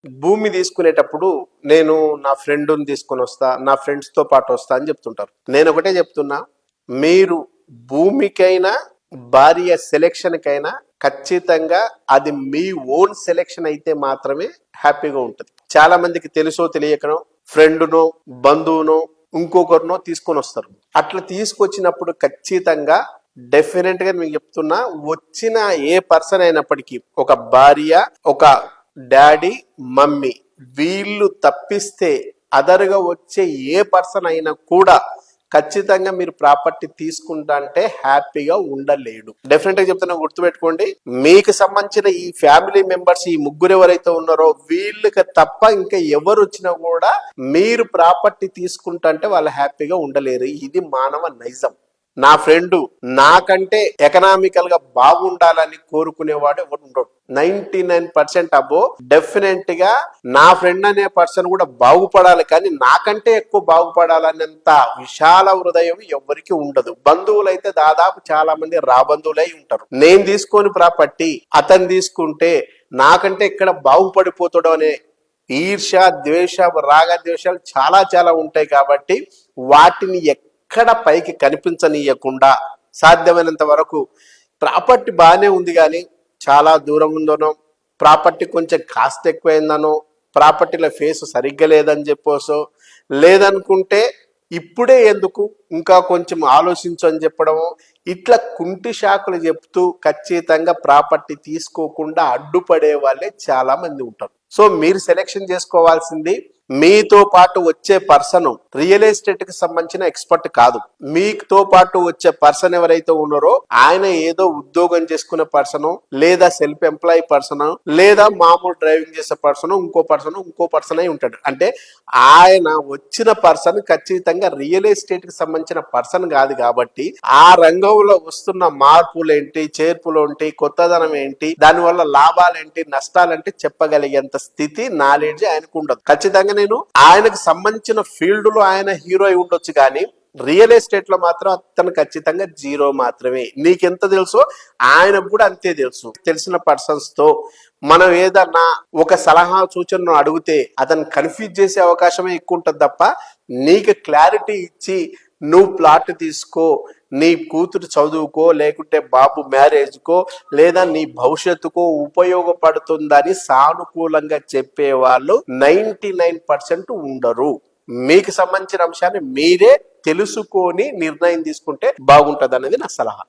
భూమి తీసుకునేటప్పుడు నేను నా ఫ్రెండ్ని తీసుకొని వస్తా, నా ఫ్రెండ్స్తో పాటు వస్తా అని చెప్తుంటారు. నేను ఒకటే చెప్తున్నా, మీరు భూమికైనా భార్య సెలెక్షన్కైనా ఖచ్చితంగా అది మీ ఓన్ సెలెక్షన్ అయితే మాత్రమే హ్యాపీగా ఉంటుంది. చాలా మందికి తెలుసో తెలియకనో ఫ్రెండ్నో బంధువునో ఇంకొకరినో తీసుకొని వస్తారు. అట్లా తీసుకొచ్చినప్పుడు ఖచ్చితంగా డెఫినెట్ గా మీకు చెప్తున్నా, వచ్చిన ఏ పర్సన్ అయినప్పటికీ ఒక భార్య, ఒక డాడీ, మమ్మీ వీళ్ళు తప్పిస్తే అదర్గా వచ్చే ఏ పర్సన్ అయినా కూడా ఖచ్చితంగా మీరు ప్రాపర్టీ తీసుకుంటా అంటే హ్యాపీగా ఉండలేడు. డెఫినెట్ గా చెప్తున్నా, గుర్తుపెట్టుకోండి. మీకు సంబంధించిన ఈ ఫ్యామిలీ మెంబర్స్, ఈ ముగ్గురు ఎవరైతే ఉన్నారో వీళ్ళకి తప్ప ఇంకా ఎవరు వచ్చినా కూడా మీరు ప్రాపర్టీ తీసుకుంటా అంటే వాళ్ళు హ్యాపీగా ఉండలేరు. ఇది మానవ నైజం. నా ఫ్రెండ్ నాకంటే ఎకనామికల్ గా బాగుండాలని కోరుకునేవాడు ఎవరు ఉండడు. 99% అబో డెఫినెట్ గా నా ఫ్రెండ్ అనే పర్సన్ కూడా బాగుపడాలి, కానీ నాకంటే ఎక్కువ బాగుపడాలనేంత విశాల హృదయం ఎవరికి ఉండదు. బంధువులైతే దాదాపు చాలా మంది రాబంధువులై ఉంటారు. నేను తీసుకొని ప్రాపర్టీ అతను తీసుకుంటే నాకంటే ఇక్కడ బాగుపడిపోతాడు అనే ఈర్ష, ద్వేష, రాగద్వేషాలు చాలా చాలా ఉంటాయి. కాబట్టి వాటిని ఎక్కడ పైకి కనిపించనీయకుండా సాధ్యమైనంత వరకు ప్రాపర్టీ బాగానే ఉంది కానీ చాలా దూరం ఉందనో, ప్రాపర్టీ కొంచెం కాస్ట్ ఎక్కువైందనో, ప్రాపర్టీల ఫేస్ సరిగ్గా లేదని చెప్పోసో, లేదనుకుంటే ఇప్పుడే ఎందుకు ఇంకా కొంచెం ఆలోచించు అని చెప్పడము, ఇట్లా కుంటి షాకులు చెప్తూ ఖచ్చితంగా ప్రాపర్టీ తీసుకోకుండా అడ్డుపడే వాళ్ళే చాలా మంది ఉంటారు. సో మీరు సెలెక్షన్ చేసుకోవాల్సింది మీతో పాటు వచ్చే పర్సన్ రియల్ ఎస్టేట్ కి సంబంధించిన ఎక్స్పర్ట్ కాదు. మీతో పాటు వచ్చే పర్సన్ ఎవరైతే ఉన్నారో ఆయన ఏదో ఉద్యోగం చేసుకునే పర్సన్, లేదా సెల్ఫ్ ఎంప్లాయీ పర్సన్, లేదా మామూలు డ్రైవింగ్ చేసే పర్సన్, ఇంకో పర్సన్ అయి ఉంటాడు. అంటే ఆయన వచ్చిన పర్సన్ ఖచ్చితంగా రియల్ ఎస్టేట్ కి సంబంధించిన పర్సన్ కాదు. కాబట్టి ఆ రంగంలో వస్తున్న మార్పులేంటి, చేర్పులేంటి, కొత్తదనం ఏంటి, దానివల్ల లాభాలేంటి, నష్టాలేంటి చెప్పగలిగేంత స్థితి, నాలెడ్జ్ ఆయనకు ఉండదు. ఖచ్చితంగా నేను ఆయనకు సంబంధించిన ఫీల్డ్ లో ఆయన హీరో అయి ఉండొచ్చు, కానీ రియల్ ఎస్టేట్ లో మాత్రం అతను ఖచ్చితంగా జీరో మాత్రమే. నీకెంత తెలుసో ఆయనకు కూడా అంతే తెలుసు. తెలిసిన పర్సన్స్ తో మనం ఏదన్నా ఒక సలహా సూచనను అడిగితే అతను కన్ఫ్యూజ్ చేసే అవకాశమే ఎక్కువ ఉంటుంది తప్ప నీకు క్లారిటీ ఇచ్చి నువ్వు ప్లాట్ తీసుకో, నీ కూతురు చదువుకో, లేకుంటే బాబు మ్యారేజ్కో, లేదా నీ భవిష్యత్తుకో ఉపయోగపడుతుందని సానుకూలంగా చెప్పేవాళ్ళు 99% ఉండరు. మీకు సంబంధించిన అంశాన్ని మీరే తెలుసుకొని నిర్ణయం తీసుకుంటే బాగుంటది అనేది నా సలహా.